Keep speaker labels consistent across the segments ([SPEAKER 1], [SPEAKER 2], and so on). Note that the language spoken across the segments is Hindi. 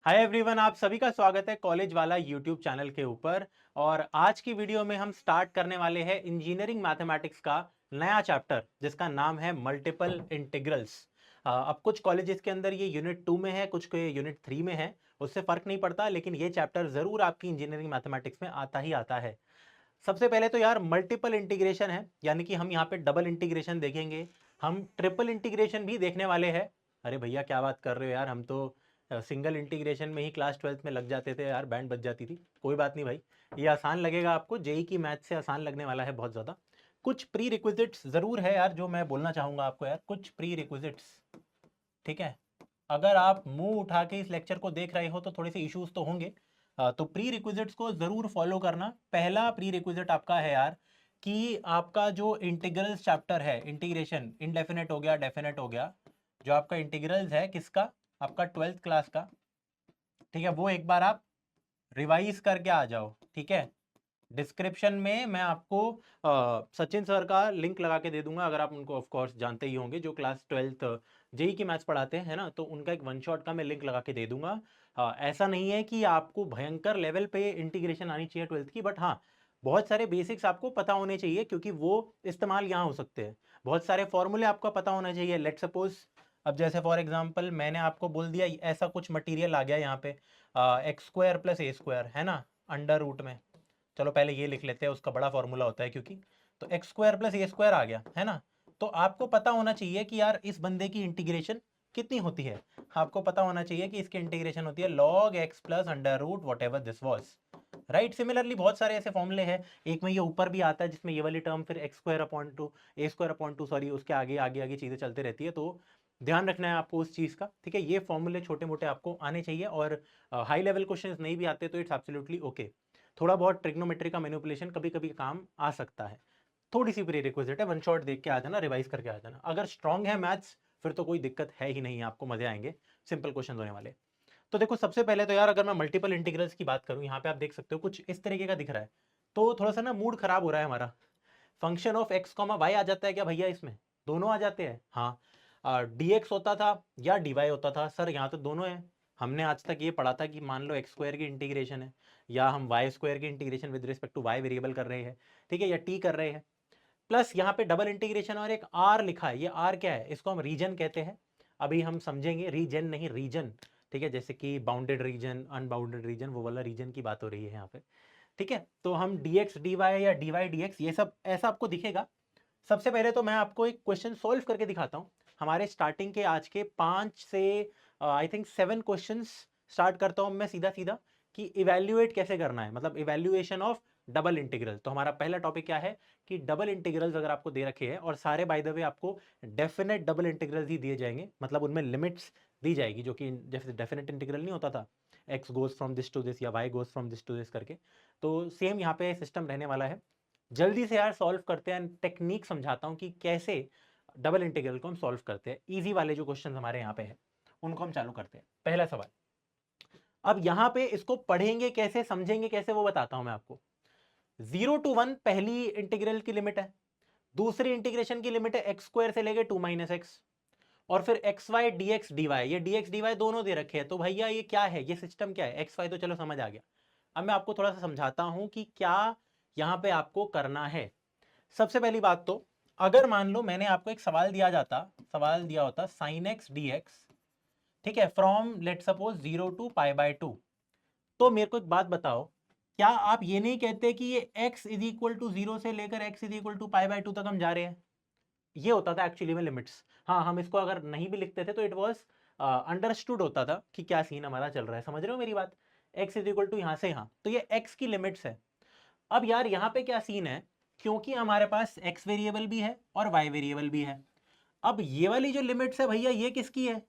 [SPEAKER 1] हाय एवरीवन, आप सभी का स्वागत है कॉलेज वाला यूट्यूब चैनल के ऊपर। और आज की वीडियो में हम स्टार्ट करने वाले हैं इंजीनियरिंग मैथमेटिक्स का नया चैप्टर जिसका नाम है मल्टीपल इंटीग्रल्स। अब कुछ कॉलेजेस के अंदर ये यूनिट 2 में है, कुछ के यूनिट 3 में है, उससे फर्क नहीं पड़ता, लेकिन ये चैप्टर जरूर आपकी इंजीनियरिंग मैथमेटिक्स में आता ही आता है। सबसे पहले तो यार मल्टीपल इंटीग्रेशन है, यानी कि हम यहाँ पे डबल इंटीग्रेशन देखेंगे, हम ट्रिपल इंटीग्रेशन भी देखने वाले हैं। अरे भैया क्या बात कर रहे हो यार, हम तो सिंगल इंटीग्रेशन में ही क्लास 12th में लग जाते थे यार, बैंड बज जाती थी। कोई बात नहीं भाई, ये आसान लगेगा आपको, जेई की मैथ से आसान लगने वाला है बहुत ज़्यादा। कुछ प्री रिक्विजिट्स ज़रूर है यार जो मैं बोलना चाहूँगा आपको यार, कुछ प्री रिक्विजिट्स। ठीक है, अगर आप मुंह उठा के इस लेक्चर को देख रहे हो तो थोड़े से इश्यूज तो होंगे। तो प्री रिक्विजिट्स को ज़रूर फॉलो करना। पहला प्री रिक्विजिट आपका है यार कि आपका जो इंटीग्रल्स चैप्टर है, इंटीग्रेशन इनडेफिनेट हो गया, डेफिनेट हो गया, जो आपका इंटीग्रल्स है किसका, आपका 12th क्लास का, ठीक है, वो एक बार आप रिवाइज करके आ जाओ। ठीक है, डिस्क्रिप्शन में मैं आपको सचिन सर का लिंक लगा के दे दूंगा, अगर आप उनको ऑफ कोर्स जानते ही होंगे, जो क्लास 12th जेई की मैथ्स पढ़ाते हैं ना, तो उनका एक वन शॉट का मैं लिंक लगा के दे दूंगा। ऐसा नहीं है कि आपको भयंकर लेवल पे इंटीग्रेशन आनी चाहिए 12th की, बट हाँ, बहुत सारे बेसिक्स आपको पता होने चाहिए क्योंकि वो इस्तेमाल यहाँ हो सकते हैं। बहुत सारे फॉर्मूले आपको पता होना चाहिए। लेट सपोज, अब जैसे फॉर एग्जांपल मैंने आपको बोल दिया ऐसा कुछ मटेरियल आ गया यहाँ पे, एक्स स्क्वायर प्लस ए स्क्वायर है ना, अंडर रूट में। चलो पहले ये लिख लेते हैं, उसका बड़ा फॉर्मूला होता है क्योंकि, तो एक्स स्क्वायर प्लस ए स्क्वायर आ गया है ना। तो आपको पता होना चाहिए कि यार इस बंदे की इंटीग्रेशन कितनी होती है। आपको पता होना चाहिए कि इसकी इंटीग्रेशन होती है log x plus under root whatever this was. Right, similarly बहुत सारे ऐसे फॉर्मूले हैं। एक में ये ऊपर भी आता है जिसमें ये वाली टर्म फिर एक्स स्क्वायर अपॉन टू, ए स्क्वायर अपॉन टू, सॉरी, उसके आगे आगे आगे चीज़ें चलती रहती है, तो ध्यान रखना है आपको उस चीज़ का। ठीक है, ये फॉर्मूले छोटे मोटे आपको आने चाहिए, और हाई लेवल क्वेश्चंस नहीं भी आते तो इट्स एब्सोल्युटली ओके। थोड़ा बहुत ट्रिग्नोमेट्री का मैनिपुलेशन कभी कभी काम आ सकता है। थोड़ी सी प्री रिक्विजिट है, वन शॉट देख के आ जाना, रिवाइज करके आ जाना। अगर स्ट्रांग है मैथ्स फिर तो कोई दिक्कत है ही नहीं, आपको मजे आएंगे, सिंपल क्वेश्चन होने वाले। तो देखो सबसे पहले तो यार अगर मैं मल्टीपल इंटीग्रल्स की बात करूं, यहाँ पे आप देख सकते हो कुछ इस तरीके का दिख रहा है, तो थोड़ा सा ना मूड खराब हो रहा है हमारा। Function of X comma Y आ जाता है क्या भैया इसमें? दोनों आ जाते हैं, हाँ। डी एक्स होता था या डी वाई होता था सर, यहाँ तो दोनों है। हमने आज तक ये पढ़ा था कि मान लो एक्स स्क्वायर की इंटीग्रेशन है, या हम वाई स्क्वायर की integration with respect to y variable कर रहे हैं, ठीक है, या टी कर रहे हैं, प्लस यहाँ पे डबल इंटीग्रेशन और एक आर लिखा है। ये आर क्या है? इसको हम रीजन कहते हैं, अभी हम समझेंगे, रीजन नहीं रीजन। ठीक है, जैसे कि बाउंडेड रीजन, अनबाउंडेड रीजन, वो वाला रीजन की बात हो रही है यहाँ पे। ठीक है, तो हम डी एक्स डी वाई या डी वाई डी एक्स ये सब ऐसा आपको दिखेगा। सबसे पहले तो मैं आपको एक क्वेश्चन सॉल्व करके दिखाता हूँ। हमारे स्टार्टिंग के आज के 5 से आई थिंक 7 क्वेश्चंस स्टार्ट करता हूँ मैं सीधा सीधा, कि इवेल्युएट कैसे करना है, मतलब इवेल्युएशन ऑफ डबल इंटीग्रल। तो हमारा पहला टॉपिक क्या है कि डबल इंटीग्रल्स अगर आपको दे रखे हैं, और सारे बाय द वे आपको डेफिनेट डबल इंटीग्रल्स ही दिए जाएंगे, मतलब उनमें लिमिट्स दी जाएगी, जो कि जैसे डेफिनेट इंटीग्रल नहीं होता था, X goes from this to this या Y goes from this to this करके, तो सेम यहाँ पे सिस्टम रहने वाला है। जल्दी से यार सॉल्व करते हैं, टेक्निक समझाता हूँ कि कैसे डबल इंटीग्रल को हम सॉल्व करते हैं। इजी वाले जो क्वेश्चन हमारे यहाँ पे हैं उनको हम चालू करते हैं। पहला सवाल, अब यहाँ पे इसको पढ़ेंगे कैसे, समझेंगे कैसे, वो बताता हूँ मैं आपको। 0 to 1 पहली इंटीग्रल की लिमिट है, दूसरी इंटीग्रेशन की लिमिट है एक्स स्क्वायर से लेके 2 - x, और फिर x y d x d y, ये डी एक्स डी वाई दोनों दे रखे हैं। तो भैया ये क्या है, ये सिस्टम क्या है? एक्स वाई तो चलो समझ आ गया, अब मैं आपको थोड़ा सा समझाता हूं कि क्या यहाँ पे आपको करना है। सबसे पहली बात तो, अगर मान लो मैंने आपको एक सवाल दिया जाता, सवाल दिया होता साइन एक्स डी एक्स, ठीक है, फ्रॉम लेट सपोज 0 to π/2, तो मेरे को एक बात बताओ, क्या आप ये नहीं कहते कि ये x इज इक्वल टू 0 से लेकर x इज इक्वल टू π/2 तक हम जा रहे हैं? ये होता था एक्चुअली में लिमिट्स। हाँ, हम इसको अगर नहीं भी लिखते थे तो इट वॉज अंडरस्टूड होता था कि क्या सीन हमारा चल रहा है। समझ रहे हो मेरी बात? x इज इक्वल टू यहाँ से यहाँ, तो ये x की लिमिट्स है। अब यार यहाँ पे क्या सीन है, क्योंकि हमारे पास x वेरिएबल भी है और y वेरिएबल भी है, अब ये वाली जो लिमिट्स है भैया ये किसकी है?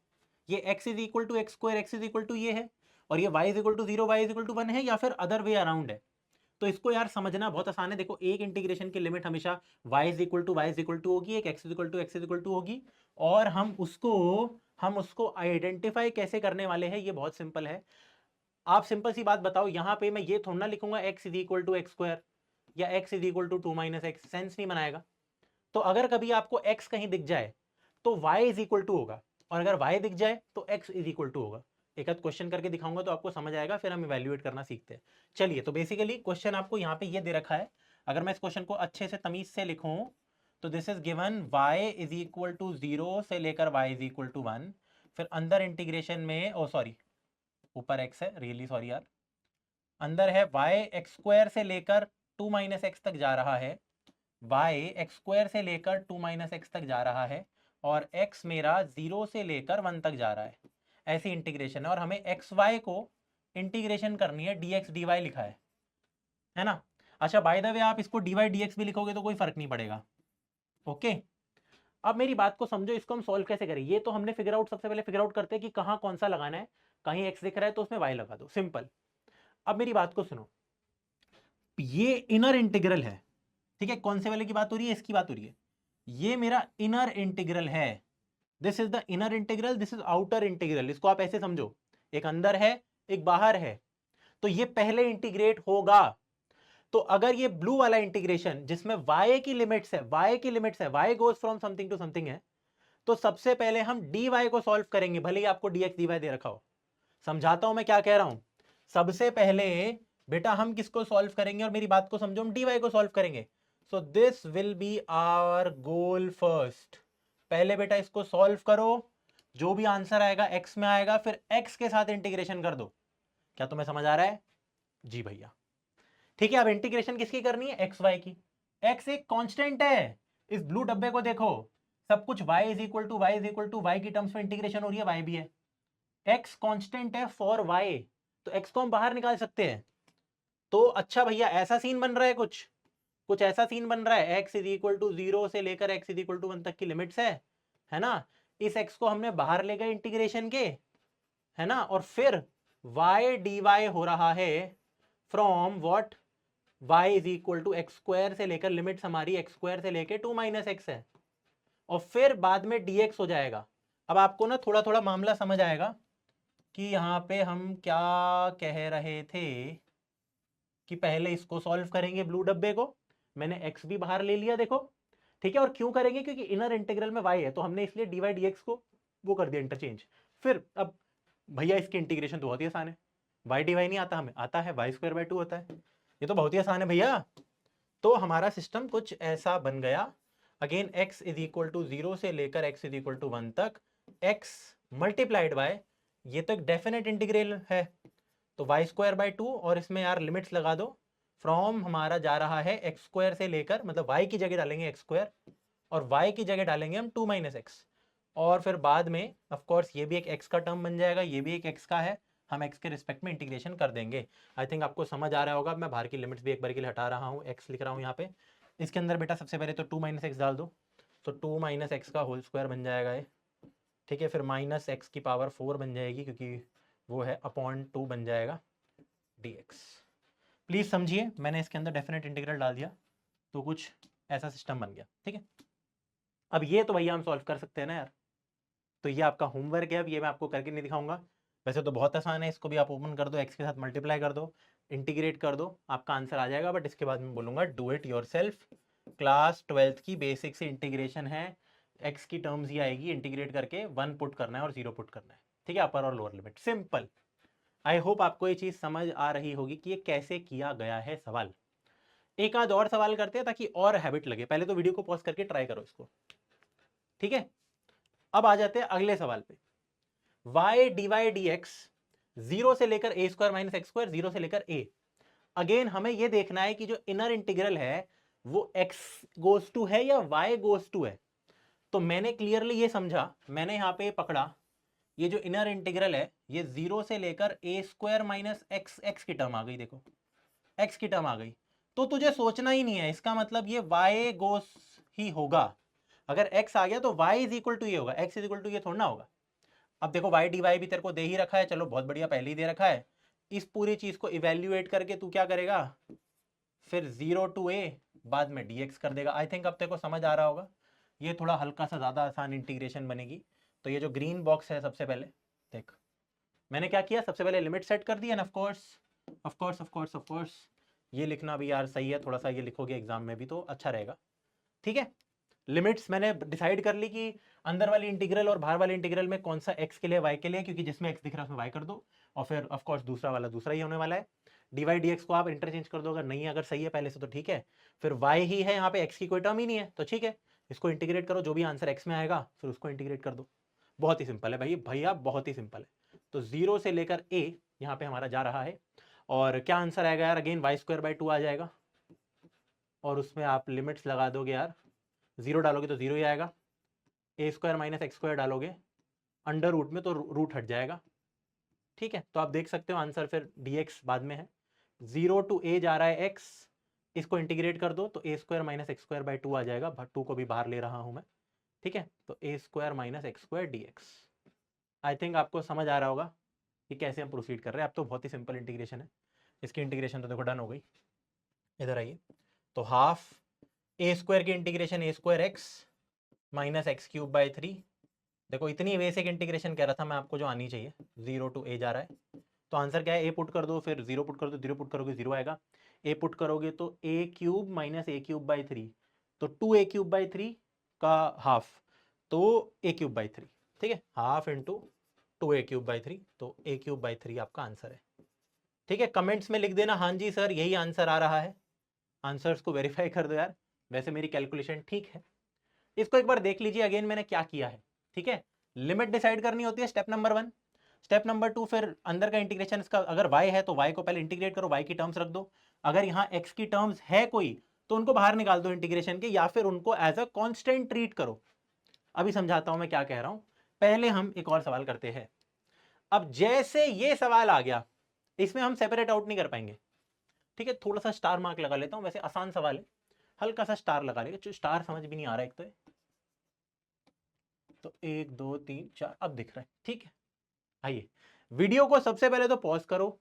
[SPEAKER 1] ये x is equal to x square, x is equal to ये है, और ये y is equal to 0, y is equal to 1 है, या फिर अदर वे अराउंड है? तो इसको यार समझना बहुत आसान है। देखो, एक इंटीग्रेशन की लिमिट हमेशा y is equal to y is equal to होगी, एक x is equal to x is equal to होगी, और हम उसको आइडेंटिफाई कैसे करने वाले हैं, ये बहुत सिंपल है। आप सिंपल सी बात बताओ, यहाँ पे मैं ये थोड़ा ना लिखूंगा x is equal to x square या x is equal to 2 - x, sense नहीं बनाएगा। तो अगर कभी आपको x कहीं दिख जाए तो y इज इक्वल टू होगा, और अगर y दिख जाए तो x इज इक्वल टू होगा। एक आध क्वेश्चन करके दिखाऊंगा तो आपको समझ आएगा, फिर हम इवैल्यूएट करना सीखते हैं। चलिए, तो बेसिकली क्वेश्चन आपको यहाँ पे ये दे रखा है। अगर मैं इस क्वेश्चन को अच्छे से तमीज से लिखूं तो this is given y is equal to 0 से लेकर y इज इक्वल टू 1, फिर अंदर इंटीग्रेशन में, ओ सॉरी ऊपर x है, रियली सॉरी यार, अंदर है y एक्स स्क्वायर से लेकर 2 माइनस एक्स तक जा रहा है, y एक्स स्क्वायर से लेकर 2 माइनस एक्स तक जा रहा है, और x मेरा 0 से लेकर 1 तक जा रहा है। ऐसी इंटीग्रेशन है और हमें एक्स वाई को इंटीग्रेशन करनी है, dx dy लिखा है ना। अच्छा, बाय द वे आप इसको dy dx भी लिखोगे तो कोई फर्क नहीं पड़ेगा। ओके, अब मेरी बात को समझो, इसको हम सॉल्व कैसे करें। ये तो हमने फिगर आउट, सबसे पहले फिगर आउट करते हैं कि कहाँ कौन सा लगाना है। कहीं x दिख रहा है तो उसमें y लगा दो, सिंपल। अब मेरी बात को सुनो, ये इनर इंटीग्रल है, ठीक है। कौन से वाले की बात हो रही है? इसकी बात हो रही है। ये मेरा इनर इंटीग्रल है, this is the inner integral, this is outer integral. इसको आप ऐसे समझो, एक अंदर है एक बाहर है, तो ये पहले इंटीग्रेट होगा। तो अगर ये ब्लू वाला इंटीग्रेशन जिसमें y की लिमिट्स है, y goes from something to something है, तो सबसे पहले हम dy को सॉल्व करेंगे, भले ही आपको dx dy दे रखा हो। समझाता हूं मैं क्या कह रहा हूं। सबसे पहले बेटा हम किसको सॉल्व करेंगे, और मेरी बात को समझो, हम dy को सॉल्व करेंगे। So this will be our goal first. पहले बेटा इसको सॉल्व करो, जो भी आंसर आएगा x में आएगा, फिर x के साथ इंटीग्रेशन कर दो। क्या तुम्हें समझ आ रहा है? जी भैया, ठीक है। अब इंटीग्रेशन किसकी करनी है? एक्स वाई की। x एक कांस्टेंट है, इस ब्लू डब्बे को देखो, सब कुछ y is equal to y की टर्म्स में इंटीग्रेशन हो रही है, y भी है। x कांस्टेंट है फॉर y, तो x को हम बाहर निकाल सकते हैं। तो अच्छा भैया, ऐसा सीन बन रहा है, कुछ ऐसा सीन बन रहा है, x इज इक्वल टू 0 से लेकर x इज इक्वल टू 1 तक की लिमिट्स है ना। इस x को हमने बाहर ले गए इंटीग्रेशन के, है ना, और फिर y dy हो रहा है from what, y is equal to x square से लेकर, लिमिट्स हमारी एक्स स्क्वायर से लेकर 2 माइनस एक्स है, और फिर बाद में dx हो जाएगा। अब आपको ना थोड़ा थोड़ा मामला समझ आएगा कि यहाँ पे हम क्या कह रहे थे, कि पहले इसको सॉल्व करेंगे ब्लू डब्बे को, मैंने x भी बाहर ले लिया, देखो, ठीक है। और क्यों करेंगे? क्योंकि इनर इंटीग्रल में y है, तो हमने इसलिए dy dx को वो कर दिया इंटरचेंज। फिर अब भैया इसकी इंटीग्रेशन तो बहुत ही आसान है, y dy नहीं आता हमें, आता है y स्क्वायर बाय 2 होता है, ये तो बहुत ही आसान है भैया। तो हमारा सिस्टम कुछ ऐसा बन गया। Again x is equal to 0 से लेकर x इज इक्वल टू 1 तक, x मल्टीप्लाइड बाय, ये तो एक डेफिनेट इंटीग्रल है, तो y स्क्वायर बाय 2, और इसमें यार लिमिट्स लगा दो, फ्रॉम हमारा जा रहा है एक्स स्क्वायर से लेकर, मतलब y की जगह डालेंगे एक्स स्क्वायर, और y की जगह डालेंगे हम 2 माइनस एक्स, और फिर बाद में ऑफ कोर्स ये भी एक x का टर्म बन जाएगा, ये भी एक x का है, हम x के रिस्पेक्ट में इंटीग्रेशन कर देंगे। आई थिंक आपको समझ आ रहा होगा। मैं बाहर की लिमिट्स भी एक बार के लिए हटा रहा हूँ, x लिख रहा हूँ यहाँ पे। इसके अंदर बेटा सबसे पहले तो 2 माइनस एक्स डाल दो, तो 2 माइनस एक्स का होल स्क्वायर बन जाएगा ये, ठीक है। फिर माइनस एक्स की पावर 4 बन जाएगी, क्योंकि वो है अपॉन 2 बन जाएगा dx। प्लीज समझिए, मैंने इसके अंदर डेफिनेट इंटीग्रल डाल दिया, तो कुछ ऐसा सिस्टम बन गया, ठीक है। अब ये तो भैया हम सॉल्व कर सकते हैं ना यार, तो ये आपका होमवर्क है। अब ये मैं आपको करके नहीं दिखाऊंगा, वैसे तो बहुत आसान है, इसको भी आप ओपन कर दो, एक्स के साथ मल्टीप्लाई कर दो, इंटीग्रेट कर दो, आपका आंसर आ जाएगा। बट इसके बाद मैं बोलूंगा do it yourself. Class 12th की बेसिक से इंटीग्रेशन है, एक्स की टर्म्स ही आएगी, इंटीग्रेट करके 1 पुट करना है और 0 पुट करना है, ठीक है, अपर और lower limit, simple. I hope आपको ये चीज समझ आ रही होगी कि ये कैसे किया गया है सवाल। एक आध और सवाल करते हैं ताकि और हैबिट लगे, पहले तो वीडियो को पॉज करके ट्राई करो इसको, ठीक है। अब आ जाते हैं अगले सवाल पे, y dy dx 0 से लेकर a square minus X square, 0 से लेकर a। अगेन हमें यह देखना है कि जो इनर इंटीग्रल है वो x गोज टू है या y गोज टू है। तो मैंने क्लियरली ये समझा, मैंने यहां पे पकड़ा, ये जो इनर इंटीग्रल है ये 0 से लेकर a square minus x, x की टर्म आ गई, देखो x की टर्म आ गई, तो तुझे सोचना ही नहीं है, इसका मतलब ये y गोज ही होगा। अगर x आ गया तो y इज इक्वल टू ये होगा, x इज इक्वल टू ये थोड़ा ना होगा। अब देखो y dy भी तेरे को दे ही रखा है, चलो बहुत बढ़िया, पहले ही दे रखा है। इस पूरी चीज को इवेल्युएट करके तू क्या करेगा, फिर 0 टू a, बाद में dx कर देगा। आई थिंक अब तेरे को समझ आ रहा होगा, ये थोड़ा हल्का सा ज्यादा आसान इंटीग्रेशन बनेगी। तो ये जो ग्रीन बॉक्स है, सबसे पहले देख मैंने क्या किया, सबसे पहले लिमिट सेट कर दी, एंड ऑफ कोर्स ये लिखना भी यार सही है, थोड़ा सा ये लिखोगे एग्जाम में भी तो अच्छा रहेगा, ठीक है। लिमिट्स मैंने डिसाइड कर ली कि अंदर वाली इंटीग्रल और बाहर वाले इंटीग्रल में कौन सा x के लिए y के लिए, क्योंकि जिसमें x दिख रहा है उसमें y कर दो, और फिर ऑफ कोर्स दूसरा वाला दूसरा ही होने वाला है। dy dx को आप इंटरचेंज कर दो, अगर नहीं है, अगर सही है पहले से तो ठीक है, फिर y ही है यहाँ पे, x की कोई टर्म ही नहीं है तो ठीक है, इसको इंटीग्रेट करो, जो भी आंसर x में आएगा फिर उसको इंटीग्रेट कर दो। बहुत ही सिंपल है भाई भैया, बहुत ही सिंपल है। तो 0 से लेकर a यहाँ पे हमारा जा रहा है, और क्या आंसर आएगा यार, अगेन y² 2 आ जाएगा, और उसमें आप लिमिट्स लगा दोगे यार, 0 डालोगे तो 0 ही आएगा, a² - x² डालोगे अंडर रूट में तो रूट हट जाएगा, ठीक है। तो आप देख सकते हो आंसर फिर dx बाद में है, 0 to a जा रहा है x, इसको इंटीग्रेट कर दो तो a² - x² 2 आ जाएगा, 2 को भी बाहर ले रहा हूं मैं, ठीक है। तो a² - x² dx। I think आपको समझ आ रहा होगा कि कैसे हम प्रोसीड कर रहे हैं। अब तो बहुत ही सिंपल इंटीग्रेशन है, इसकी इंटीग्रेशन तो देखो डन हो गई। इधर आइए, तो हाफ a² की इंटीग्रेशन a² x - x³ 3। देखो इतनी बेसिक इंटीग्रेशन कह रहा था मैं आपको जो आनी चाहिए, 0 to a जा रहा है तो आंसर क्या है, a पुट कर दो, फिर 0 पुट कर दो, 0 पुट करोगे 0 आएगा, a पुट करोगे तो a³ - a³/3, तो 2a³ का हाफ, तो a³/3, ठीक है, हाफ इंटू 2a³/3, तो a³/3 आपका आंसर है, ठीक है। कमेंट्स में लिख देना हाँ जी सर यही आंसर आ रहा है, आंसर्स को वेरीफाई कर दो यार, वैसे मेरी कैलकुलेशन ठीक है। इसको एक बार देख लीजिए अगेन मैंने क्या किया है, ठीक है। लिमिट डिसाइड करनी होती है स्टेप नंबर 1, स्टेप नंबर 2 फिर अंदर का इंटीग्रेशन, इसका अगर y है तो y को पहले इंटीग्रेट करो, y की टर्म्स रख दो, अगर यहाँ x की टर्म्स है कोई तो उनको बाहर निकाल दो इंटीग्रेशन के, या फिर उनको एज अ कांस्टेंट ट्रीट करो। अभी समझाता हूं मैं क्या कह रहा हूं, पहले हम एक और सवाल करते हैं। अब जैसे ये सवाल आ गया, इसमें हम सेपरेट आउट नहीं कर पाएंगे, ठीक है, थोड़ा सा स्टार मार्क लगा लेता हूं, वैसे आसान सवाल है, हल्का सा स्टार लगा लेगा, स्टार समझ भी नहीं आ रहा एक तो 1 2 3 4 अब दिख रहा है, ठीक है। आइए, वीडियो को सबसे पहले तो पॉज करो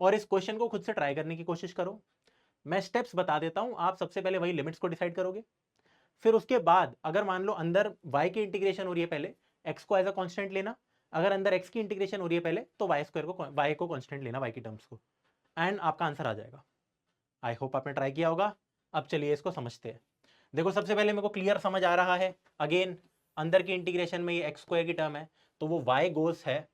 [SPEAKER 1] और इस क्वेश्चन को खुद से ट्राई करने की कोशिश करो। मैं स्टेप्स बता देता हूं, आप सबसे पहले वही लिमिट्स को डिसाइड करोगे, फिर उसके बाद अगर मान लो अंदर y की इंटीग्रेशन हो रही है पहले, x को एज अ कांस्टेंट लेना, अगर अंदर x की इंटीग्रेशन हो रही है पहले तो y को कांस्टेंट लेना, y की टर्म्स को, एंड आपका आंसर आ जाएगा। आई होप आपने ट्राई किया होगा। अब चलिए इसको समझते हैं। देखो सबसे पहले मेरे को क्लियर समझ आ रहा है, अगेन अंदर की इंटीग्रेशन में ये x² की टर्म है तो वो y गोस है,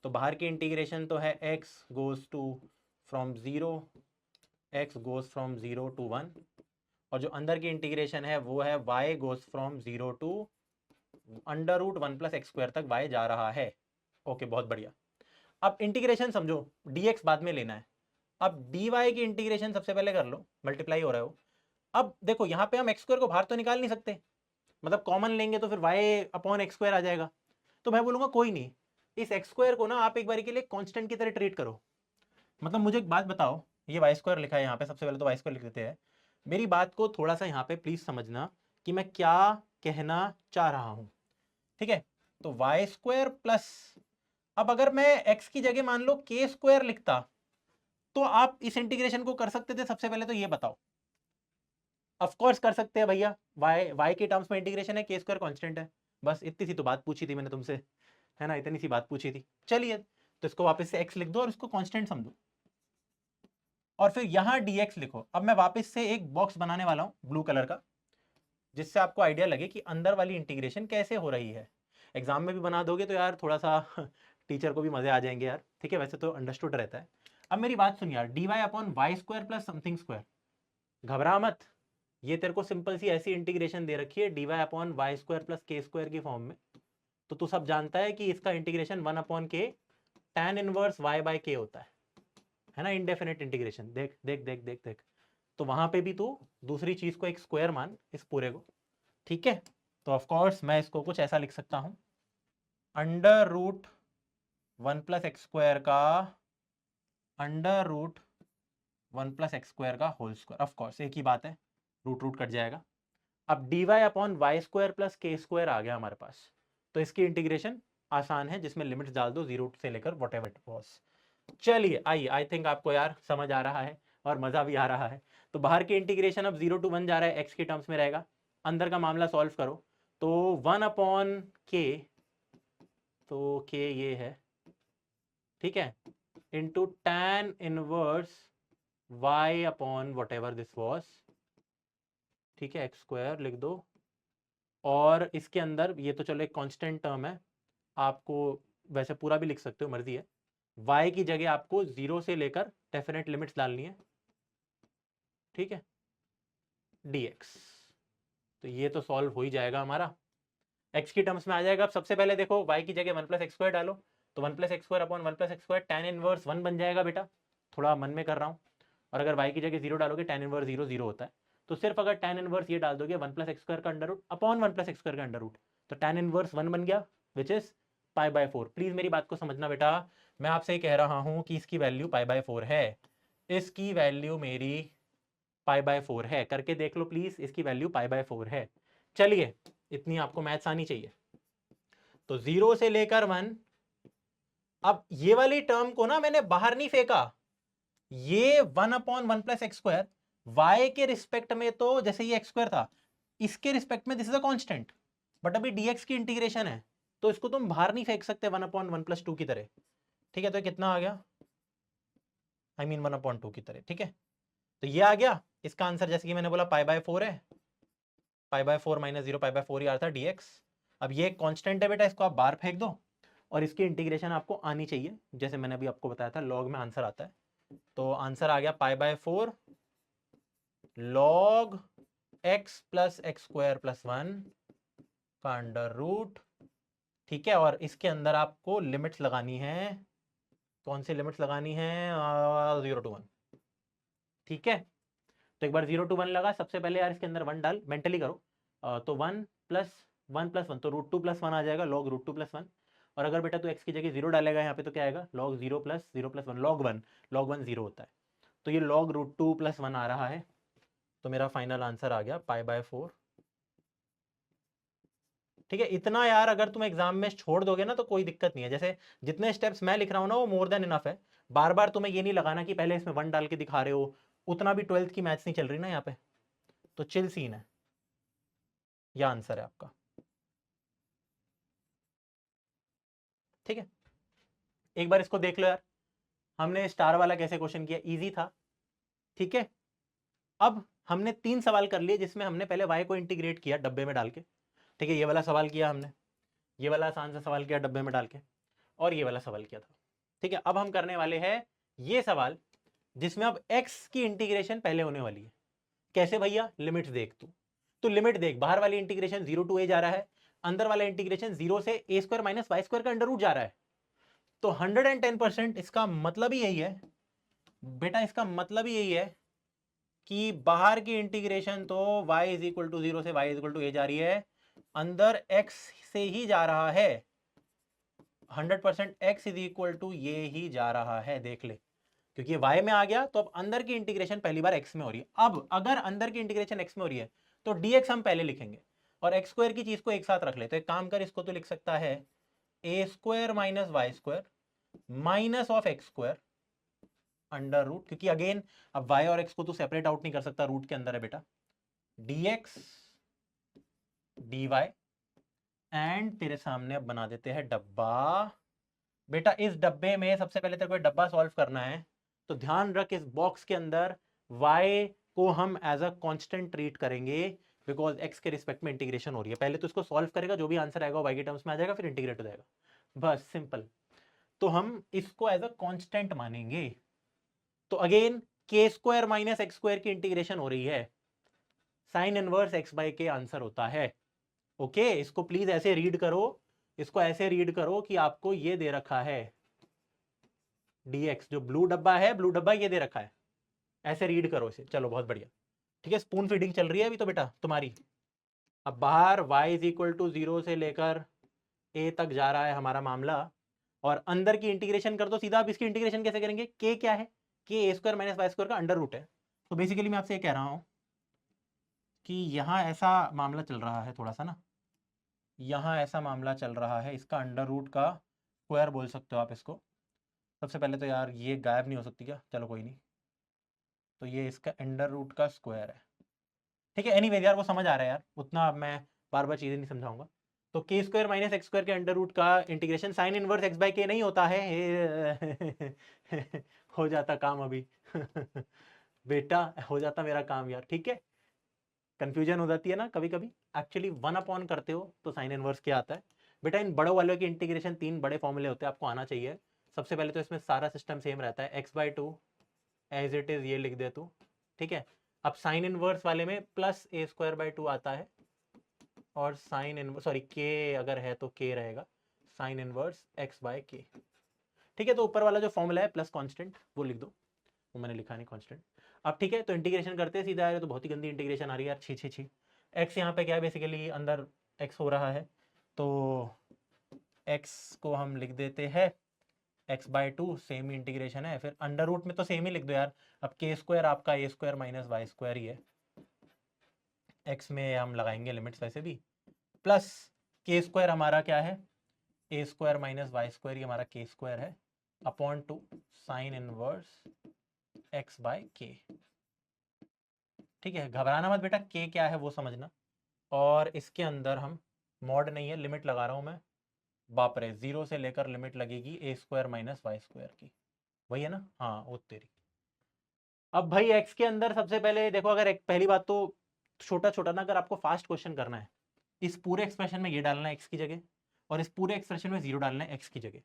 [SPEAKER 1] तो बाहर की इंटीग्रेशन तो है x goes to from 0, x goes from 0 to 1, और जो अंदर की इंटीग्रेशन है वो है y goes from 0 to √1 + x² तक y जा रहा है। ओके बहुत बढ़िया। अब इंटीग्रेशन समझो, dx बाद में लेना है, अब dy की इंटीग्रेशन सबसे पहले कर लो, मल्टीप्लाई हो रहा है वो। अब देखो यहाँ पे हम x² को बाहर तो निकाल नहीं सकते, मतलब कॉमन लेंगे तो फिर y/x² आ जाएगा, तो मैं बोलूंगा कोई नहीं, इस x² को ना आप एक बार के लिए कांस्टेंट की तरह ट्रीट करो। मतलब मुझे एक बात बताओ, ये y² लिखा है यहाँ पे, सबसे पहले तो y² लिख देते हैं, मेरी बात को थोड़ा सा यहाँ पे प्लीज समझना कि मैं क्या कहना चाह रहा हूं, ठीक है। तो y² प्लस, अब अगर मैं x की जगह मान लो k² लिखता तो आप इस इंटीग्रेशन को कर सकते थे, सबसे पहले तो ये बताओ। ऑफ कोर्स कर सकते हैं भैया, y के टर्म्स में इंटीग्रेशन है, k² कांस्टेंट है, बस इतनी सी तो बात पूछी थी मैंने तुमसे, है ना, इतनी सी बात पूछी थी। चलिए तो इसको वापस से x लिख दो और इसको कांस्टेंट समझो, और फिर यहां dx लिखो। अब मैं वापस से एक बॉक्स बनाने वाला हूं ब्लू कलर का, जिससे आपको आइडिया लगे कि अंदर वाली इंटीग्रेशन कैसे हो रही है। एग्जाम में भी बना दोगे तो यार थोड़ा सा टीचर को भी मजे आ जाएंगे यार, ठीक है, वैसे तो अंडरस्टूड रहता है। अब मेरी बात सुन यार, dy/y² प्लस समथिंग स्क्वायर, घबरा मत, ये तेरे को सिंपल सी ऐसी इंटीग्रेशन दे रखी है dy/y² प्लस k² की फॉर्म में, तो तू सब जानता है कि इसका integration 1/k tan inverse y/k होता है ना, इनडेफिनेट इंटीग्रेशन। देख देख देख देख देख, तो वहां पे भी तू दूसरी चीज को एक स्क्वायर मान इस पूरे को, ठीक है। तो ऑफ कोर्स मैं इसको कुछ ऐसा लिख सकता हूं, √1 + x² का √1 + x² का होल स्क्वायर, ऑफ कोर्स एक ही बात है, रूट रूट कट जाएगा। अब dy/y² प्लस k² आ गया हमारे पास, तो इसकी इंटीग्रेशन आसान है, जिसमें लिमिट्स डाल दो 0 से लेकर व्हाटएवर इट वाज। चलिए आइए, आई थिंक आपको यार समझ आ रहा है और मजा भी आ रहा है। तो बाहर की इंटीग्रेशन अब 0 to 1 जा रहा है, x के टर्म्स में रहेगा, अंदर का मामला सॉल्व करो तो 1/k, तो k ये है, ठीक है, into tan inverse y/whatever this was, ठीक है, x² लिख दो और इसके अंदर ये तो चलो एक कांस्टेंट टर्म है, आपको वैसे पूरा भी लिख सकते हो, मर्जी है। y की जगह आपको 0 से लेकर डेफिनेट लिमिट्स डालनी है, ठीक है, dx। तो ये तो सॉल्व हो ही जाएगा हमारा, x की टर्म्स में आ जाएगा। अब सबसे पहले देखो y की जगह 1 + x² डालो, तो 1 + x² upon 1 + x² tan inverse 1 बन जाएगा बेटा, थोड़ा मन में कर रहा हूँ। और अगर y की जगह 0 डालोगे tan इनवर्स 0 0 होता है, तो सिर्फ अगर tan इनवर्स ये डाल दोगे 1 + x² का अंडर रूट अपॉन 1 + x² का अंडर रूट, तो tan इनवर्स 1 बन गया, विच इज π/4। प्लीज मेरी बात को समझना बेटा, मैं आपसे ये कह रहा हूं कि इसकी वैल्यू π/4 है, इसकी वैल्यू मेरी π/4 है, करके देख लो प्लीज, इसकी वैल्यू π/4 है। चलिए, इतनी आपको मैथ्स आनी चाहिए। तो 0 से लेकर 1, अब ये वाली टर्म को ना मैंने बाहर नहीं फेंका, ये 1/1 + x², y के रिस्पेक्ट में तो जैसे ये x² था, इसके रिस्पेक्ट में this is a constant, but अभी dx की इंटीग्रेशन है, तो इसको तुम बाहर नहीं फेंक सकते 1/1 + 2 की तरह, ठीक है। तो कितना आ गया, आई मीन 1/2 की तरह, ठीक है। तो ये आ गया इसका आंसर, जैसे कि मैंने बोला π/4 है, π/4 - 0 π/4 ही आ था dx। अब ये एक कांस्टेंट है बेटा, इसको आप बाहर फेंक दो, और इसकी इंटीग्रेशन आपको आनी चाहिए, जैसे मैंने अभी आपको बताया था लॉग में आंसर आता है। तो आंसर आ गया π/4 log x + x² + 1 का अंडर रूट, ठीक है। और इसके अंदर आपको लिमिट्स लगानी है, कौन सी लिमिट्स लगानी है, 0 to 1, ठीक है। तो एक बार 0 to 1 लगा, सबसे पहले यार इसके अंदर 1 डाल, मेंटली करो। तो 1 + 1 + 1, तो √2 + 1 आ जाएगा, log √2 + 1। और अगर बेटा तू x की जगह 0 डालेगा यहाँ पे, तो क्या आएगा, log 0 + 0 + 1, log 1 0 होता है, तो ये log √2 + 1 आ रहा है। तो मेरा फाइनल आंसर आ गया π/4, ठीक है। इतना यार अगर तुम एग्जाम में छोड़ दोगे ना तो कोई दिक्कत नहीं है, जैसे जितने स्टेप्स मैं लिख रहा हूँ ना वो मोर देन इनफ है। बार बार तुम्हें ये नहीं लगाना कि पहले इसमें 1 डाल के दिखा रहे हो, उतना भी 12th की मैथ्स नहीं चल रही ना यहाँ पे, तो चिल सीन है। यह आंसर है आपका, ठीक है। एक बार इसको देख लो यार, हमने स्टार वाला कैसे क्वेश्चन किया, इजी था, ठीक है। अब हमने 3 सवाल कर लिए जिसमें हमने पहले y को इंटीग्रेट किया डब्बे में डाल के, ठीक है। ये वाला सवाल किया हमने, ये वाला आसान सा सवाल किया डब्बे में डाल के, और ये वाला सवाल किया था, ठीक है। अब हम करने वाले हैं ये सवाल जिसमें अब x की इंटीग्रेशन पहले होने वाली है। कैसे भैया, लिमिट देख तू, तो लिमिट देख, बाहर वाली इंटीग्रेशन 0 to a जा रहा है, अंदर वाला इंटीग्रेशन 0 से a² - y² का अंडर रूट जा रहा है। तो 110% इसका मतलब ही यही है बेटा, इसका मतलब ही यही है कि बाहर की इंटीग्रेशन तो y = 0 से y = a जा रही है, अंदर x से ही जा रहा है, 100% x = ये ही जा रहा है, देख ले, क्योंकि ये y में आ गया तो अब अंदर की इंटीग्रेशन पहली बार x में हो रही है। अब अगर अंदर की इंटीग्रेशन x में हो रही है तो dx हम पहले लिखेंगे, और x² की चीज को एक साथ रख ले, तो एक काम कर, इसको तो लिख सकता है a² - y² minus of x², under root, क्योंकि अगेन अब y और x को तू सेपरेट आउट नहीं कर सकता, रूट के अंदर है बेटा, dx dy, एंड तेरे सामने अब बना देते हैं डब्बा। बेटा इस डब्बे में सबसे पहले तेरे को डब्बा सॉल्व करना है, तो ध्यान रख इस बॉक्स के अंदर y को हम एज अ कांस्टेंट ट्रीट करेंगे, बिकॉज x के रिस्पेक्ट में इंटीग्रेशन हो रही है। पहले तो इसको सॉल्व करेगा, जो भी आंसर आएगा y के टर्म्स में आ जाएगा, फिर इंटीग्रेट हो जाएगा, बस सिंपल। तो हम इसको एज अ कांस्टेंट मानेंगे। तो अगेन k² - x² की इंटीग्रेशन हो रही है, साइन इनवर्स x/k आंसर होता है, ओके। इसको प्लीज ऐसे रीड करो, इसको ऐसे रीड करो कि आपको ये दे रखा है dx, जो ब्लू डब्बा है, ब्लू डब्बा ये दे रखा है, ऐसे रीड करो इसे। चलो बहुत बढ़िया, ठीक है। स्पून फीडिंग चल रही है अभी तो बेटा तुम्हारी। अब बाहर y = 0 से लेकर a तक जा रहा है हमारा मामला, और अंदर की इंटीग्रेशन कर दो सीधा। अब इसकी इंटीग्रेशन कैसे करेंगे, k क्या है, k a² - y² का अंडर रूट है। तो बेसिकली मैं आपसे ये कह रहा हूं कि यहाँ ऐसा मामला चल रहा है थोड़ा सा ना, यहाँ ऐसा मामला चल रहा है, इसका अंडर रूट का स्क्वायर बोल सकते हो आप इसको। सबसे पहले तो यार ये गायब नहीं हो सकती क्या, चलो कोई नहीं, तो ये इसका अंडर रूट का स्क्वायर है, ठीक है। एनीवेज यार वो समझ आ रहा है यार, उतना अब मैं बार बार चीज़ें नहीं समझाऊंगा। तो k² - x² के अंडर रूट का इंटीग्रेशन साइन इनवर्स x/k नहीं होता है हो जाता काम अभी बेटा, हो जाता मेरा काम यार, ठीक है। कंफ्यूजन हो जाती है ना कभी कभी। एक्चुअली 1 करते हो तो साइन इनवर्स क्या आता है बेटा। इन बड़ों वालों की इंटीग्रेशन 3 बड़े फॉर्मूले होते हैं, आपको आना चाहिए। सबसे पहले तो इसमें सारा सिस्टम सेम रहता है, x/2 एज इट इज ये लिख दे तू, ठीक है। अब साइन इनवर्स वाले में प्लस a²/2 आता है, और साइन इनवर्स सॉरी के अगर है तो के रहेगा, साइन इनवर्स x/k, ठीक है। तो ऊपर वाला जो फॉर्मूला है प्लस कांस्टेंट वो लिख दो, वो मैंने लिखा नहीं कांस्टेंट। अब ठीक है, तो इंटीग्रेशन करते हैं सीधा आ रहा है, तो बहुत ही गंदी इंटीग्रेशन आ रही है यार, छी छी छी। एक्स यहाँ पे क्या है बेसिकली, अंदर एक्स हो रहा है, तो एक्स को हम लिख देते हैं x/2, सेम इंटीग्रेशन है। फिर अंडर रूट में तो सेम ही लिख दो यार। अब k² आपका a² माइनस y² ही है, x में हम लगाएंगे लिमिट्स वैसे भी, प्लस k² हमारा क्या है, a² माइनस y² ही हमारा k² है, अपॉन 2 साइन इनवर्स x/k, ठीक है। घबराना मत बेटा, k क्या है वो समझना। और इसके अंदर हम मॉड नहीं है, लिमिट लगा रहा हूँ मैं, बाप रे 0 से लेकर लिमिट लगेगी a² माइनस y² की, वही है ना, हाँ वो तेरी। अब भाई x के अंदर सबसे पहले देखो, अगर एक पहली बात तो छोटा छोटा ना, अगर आपको फास्ट क्वेश्चन करना है, इस पूरे एक्सप्रेशन में ये डालना है x की जगह, और इस पूरे एक्सप्रेशन में 0 डालना है x की जगह।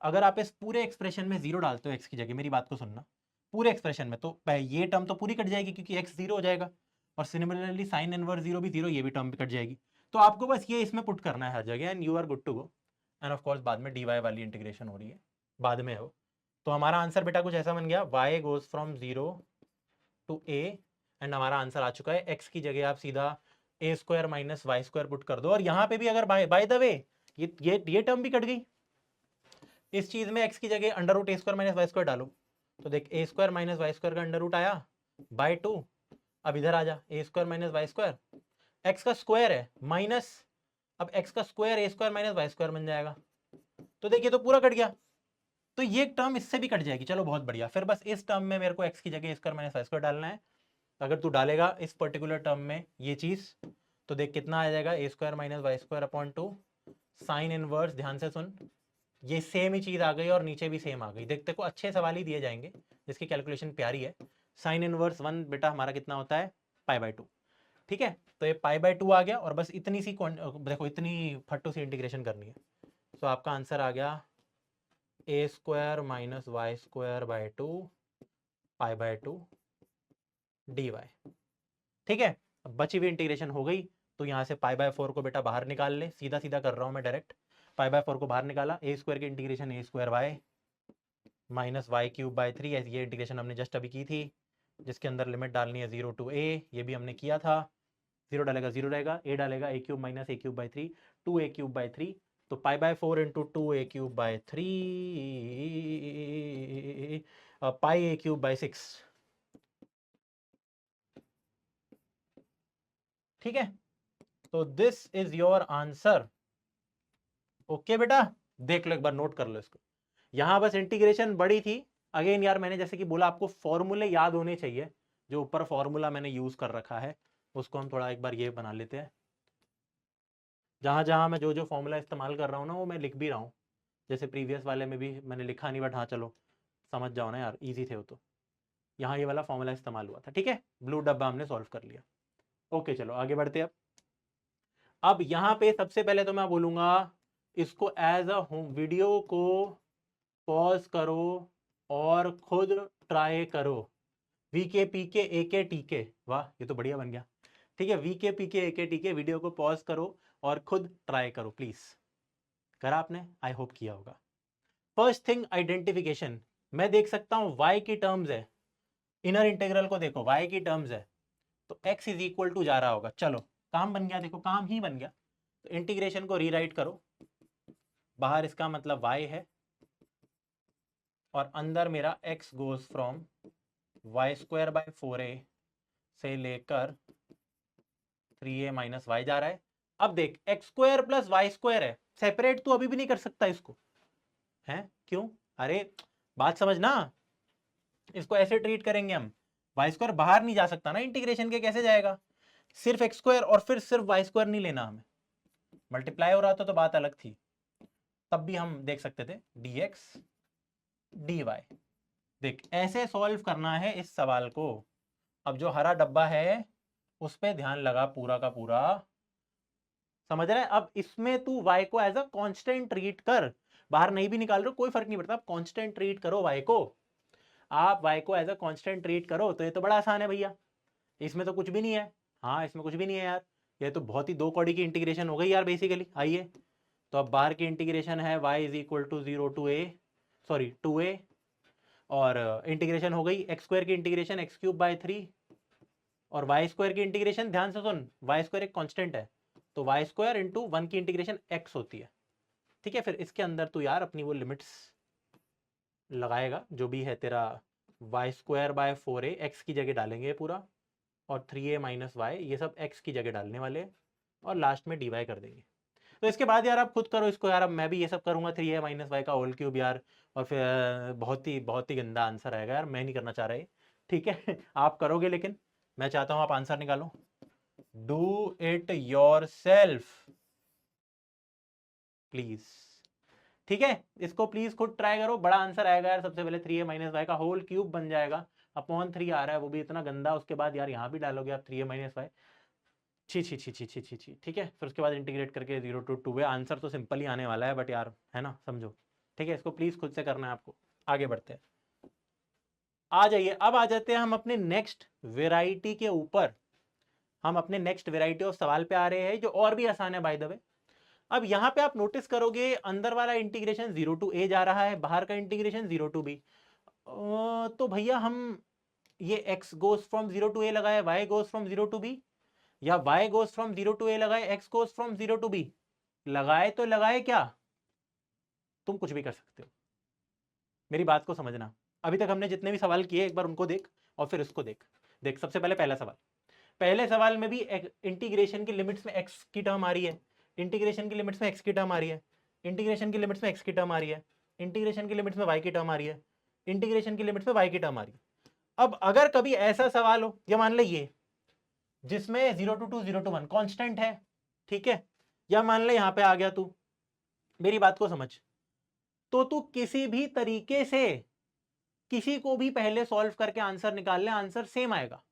[SPEAKER 1] अगर आप इस पूरे एक्सप्रेशन में 0 डालते हो x की जगह, मेरी बात को सुनना, पूरे एक्सप्रेशन में, तो ये टर्म तो पूरी कट जाएगी क्योंकि x 0 हो जाएगा, और सिमिलरली साइन इनवर्स 0 भी 0, ये भी टर्म भी कट जाएगी। तो आपको बस ये इसमें पुट करना है हर जगह, and you are good to go. And of course बाद में dy वाली इंटीग्रेशन हो रही है, बाद में हो। तो हमारा आंसर बेटा कुछ ऐसा बन गया, y goes from 0 to a, and हमारा आंसर आ चुका है। x की जगह आप सीधा a² माइनस y² पुट कर दो, और यहाँ पे भी अगर बाय द वे ये टर्म भी कट गई, इस चीज में x की जगह under root a² minus y² डालो, तो देख a² माइनस y² का अंडर रूट आया बाय 2। अब इधर आ जा, a² माइनस y², x का स्क्वायर है माइनस, अब x का स्क्वायर a² माइनस y² बन जाएगा, तो देखिए तो पूरा कट गया। तो ये टर्म इससे भी कट जाएगी, चलो बहुत बढ़िया। फिर बस इस टर्म में मेरे को x की जगह a² माइनस y² डालना है। अगर तू डालेगा इस पर्टिकुलर टर्म में ये चीज, तो देख कितना आ जाएगा, a² minus y² upon 2 sine inverse, ध्यान से सुन, ये सेम ही चीज आ गई और नीचे भी सेम आ गई। देखते को अच्छे सवाल ही दिए जाएंगे जिसकी कैलकुलेशन प्यारी है। साइन इनवर्स 1 बेटा हमारा कितना होता है, π/2, ठीक है। तो ये π/2 आ गया, और बस इतनी सी देखो इतनी फट्टू सी इंटीग्रेशन करनी है। तो आपका आंसर आ गया a² minus y² bye 2 π/2 dy, ठीक है। अब बची हुई इंटीग्रेशन हो गई, तो यहाँ से π/4 को बेटा बाहर निकाल ले, सीधा सीधा कर रहा हूँ मैं डायरेक्ट। π/4 को बाहर निकाला, a² की इंटीग्रेशन a² माइनस y³ 3, ये इंटीग्रेशन हमने जस्ट अभी की थी, जिसके अंदर लिमिट डालनी है 0 टू a, ये भी हमने किया था। 0 डालेगा 0 रहेगा, a डालेगा a³ माइनस a³/3 2a³/3, तो π/4 इंटू 2a³/3 πa³/6, ठीक है। तो this is your answer. Okay बेटा, देख लो एक बार, नोट कर लो इसको। यहां बस इंटीग्रेशन बड़ी थी। अगेन यार मैंने जैसे कि बोला आपको फॉर्मूले याद होने चाहिए, जो ऊपर फॉर्मूला मैंने यूज कर रखा है उसको हम थोड़ा एक बार ये बना लेते हैं। जहां जहां मैं जो जो फॉर्मूला इस्तेमाल कर रहा हूँ ना, वो मैं लिख भी रहा हूँ, जैसे प्रीवियस वाले में भी मैंने लिखा नहीं, बट हाँ चलो समझ जाओ ना यार, ईजी थे वो तो। यहाँ ये वाला फॉर्मूला इस्तेमाल हुआ था, ठीक है। ब्लू डब्बा हमने सॉल्व कर लिया। ओके चलो आगे बढ़ते हैं। अब यहाँ पे सबसे पहले तो मैं बोलूंगा इसको एज अ होम वीडियो को पॉज करो और खुद ट्राई करो। VKPK AKTK, वाह ये तो बढ़िया बन गया, ठीक है। VKPK AKTK, वीडियो को पॉज करो और खुद ट्राई करो प्लीज। करा आपने, आई होप किया होगा। फर्स्ट थिंग आइडेंटिफिकेशन, मैं देख सकता हूं y की टर्म्स है, इनर इंटीग्रल को देखो y की टर्म्स है, तो x इज इक्वल टू जा रहा होगा, चलो काम बन गया, देखो काम ही बन गया। तो इंटीग्रेशन को रीराइट करो, बाहर इसका मतलब y है, और अंदर मेरा x गोज फ्रॉम y²/4a से लेकर 3a माइनस y जा रहा है। अब देख x² प्लस y² है, सेपरेट तो अभी भी नहीं कर सकता इसको, है क्यों? अरे बात समझ ना, इसको ऐसे ट्रीट करेंगे हम, y² बाहर नहीं जा सकता ना इंटीग्रेशन के, कैसे जाएगा? सिर्फ x² और फिर सिर्फ y² नहीं लेना हमें, मल्टीप्लाई हो रहा था तो बात अलग थी, तब भी हम देख सकते थे dx dy। देख ऐसे सॉल्व करना है इस सवाल को। अब जो हरा डब्बा है उस पे ध्यान लगा पूरा का पूरा, समझ रहे हैं। अब इसमें तू y को एज अ कांस्टेंट ट्रीट कर, बाहर नहीं भी निकाल रहे हो कोई फर्क नहीं पड़ता, आप कांस्टेंट ट्रीट करो y को, आप y को एज अ कांस्टेंट ट्रीट करो, तो ये तो बड़ा आसान है भैया, इसमें तो कुछ भी नहीं है। हाँ इसमें कुछ भी नहीं है यार, ये तो बहुत ही दो कौड़ी की इंटीग्रेशन हो गई यार बेसिकली। आइए तो अब बाहर की इंटीग्रेशन है y is equal to 0 to a, sorry 2a, और इंटीग्रेशन हो गई एक्स स्क्वायर की इंटीग्रेशन एक्स क्यूब बाय 3, और वाई स्क्वायर की इंटीग्रेशन, ध्यान से सुन, वाई स्क्वायर एक कांस्टेंट है, तो वाई स्क्वायर इंटू 1 की इंटीग्रेशन x होती है। ठीक है, फिर इसके अंदर तू यार अपनी वो लिमिट्स लगाएगा जो भी है तेरा, Y square by 4a, x की जगह डालेंगे पूरा, और 3a माइनस वाई, ये सब x की जगह डालने वाले हैं, और लास्ट में dy कर देंगे। तो इसके बाद यार आप खुद करो इसको यार, अब मैं भी ये सब करूंगा 3a माइनस वाई का होल क्यूब यार, और फिर बहुत ही गंदा आंसर आएगा यार, मैं नहीं करना चाह रहा है। ठीक है आप करोगे, लेकिन मैं चाहता हूं आप आंसर निकालो, do it your self please. ठीक है, इसको प्लीज खुद ट्राई करो, बड़ा आंसर आएगा यार। सबसे पहले 3a माइनस वाई का होल क्यूब बन जाएगा, अपॉन 3 आ रहा है वो भी इतना गंदा, उसके बाद यार यहाँ भी डालोगे आप 3a माइनस वाई, छी छी छी छी छी छी छी। ठीक है, फिर उसके बाद इंटीग्रेट करके 0 टू 2a, आंसर तो सिंपल ही आने वाला है, बट यार है ना, समझो। ठीक है, इसको प्लीज खुद से करना है आपको। आगे बढ़ते हैं, आ जाइए, अब आ जाते हैं हम अपने नेक्स्ट वेराइटी के ऊपर। हम अपने नेक्स्ट वेराइटी ऑफ सवाल पे आ रहे हैं, जो और भी आसान है बाय द वे। अब यहां पे आप नोटिस करोगे अंदर वाला इंटीग्रेशन 0 टू a जा रहा है, बाहर का इंटीग्रेशन 0 टू b। तो भैया हम ये x goes from 0 to a लगाए, y goes from 0 to b, या y goes from 0 to a लगाए, x goes from 0 to b लगाए, तो लगाए क्या, तुम कुछ भी कर सकते हो। मेरी बात को समझना, अभी तक हमने जितने भी सवाल किए एक बार उनको देख, और फिर उसको देख। देख सबसे पहले पहला सवाल, पहले सवाल में भी इंटीग्रेशन की लिमिट्स में x की टर्म आ रही है, इंटीग्रेशन की लिमिट्स में x की टर्म आ रही है, इंटीग्रेशन की लिमिट्स में x की टर्म आ रही है, इंटीग्रेशन की लिमिट्स में y की टर्म आ रही है, इंटीग्रेशन की लिमिट्स में y की टर्म आ रही है। अब अगर कभी ऐसा सवाल हो, या मान लीजिए जिसमें 0 टू 2 0 टू 1 कांस्टेंट है, ठीक है, या मान ले यहां पे आ गया तू, मेरी बात को समझ, तो तू किसी भी तरीके से किसी को भी पहले सॉल्व करके आंसर निकाल ले, आंसर सेम आएगा।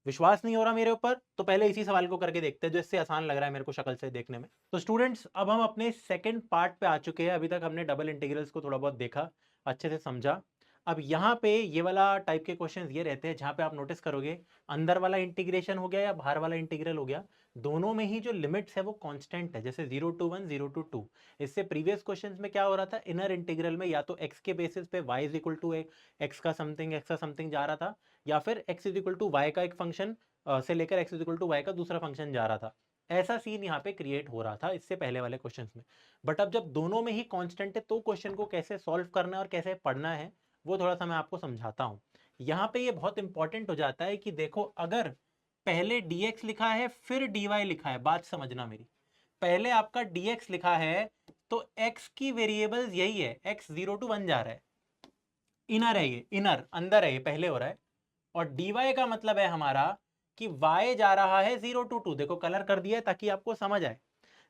[SPEAKER 1] विश्वास नहीं हो रहा मेरे ऊपर, तो पहले इसी सवाल को करके देखते हैं जो इससे आसान लग रहा है मेरे को शक्ल से देखने में। तो स्टूडेंट्स अब हम अपने सेकंड पार्ट पे आ चुके हैं। अभी तक हमने डबल इंटीग्रल्स को थोड़ा बहुत देखा, अच्छे से समझा। अब यहाँ पे ये वाला टाइप के क्वेश्चंस ये रहते हैं जहाँ पे आप नोटिस करोगे अंदर वाला इंटीग्रेशन हो गया या बाहर वाला इंटीग्रल हो गया, दोनों में ही जो लिमिट्स है वो कांस्टेंट है, जैसे 0 टू 1 0 टू 2। इससे प्रीवियस क्वेश्चंस में क्या हो रहा था, इनर इंटीग्रल में या तो x के बेसिस पे y is equal to x का समथिंग जा रहा था, या फिर x is equal to y का एक फंक्शन से लेकर x is equal to y का दूसरा फंक्शन जा रहा था। ऐसा सीन यहाँ पे क्रिएट हो रहा था इससे पहले वाले क्वेश्चंस में। बट अब जब दोनों में ही कांस्टेंट है, तो क्वेश्चन को कैसे सॉल्व करना है और कैसे पढ़ना है वो थोड़ा सा मैं आपको समझाता हूँ। यहाँ पे ये बहुत इंपॉर्टेंट हो जाता है कि देखो, अगर पहले dx लिखा है फिर dy लिखा है, बात समझना मेरी, पहले आपका dx लिखा है तो x की वेरिएबल्स यही है, x 0 टू 1 जा रहा है, इनर है ये, इनर अंदर है ये, पहले हो रहा है। और dy का मतलब है हमारा कि y जा रहा है 0 टू 2। देखो कलर कर दिया है ताकि आपको समझ आए।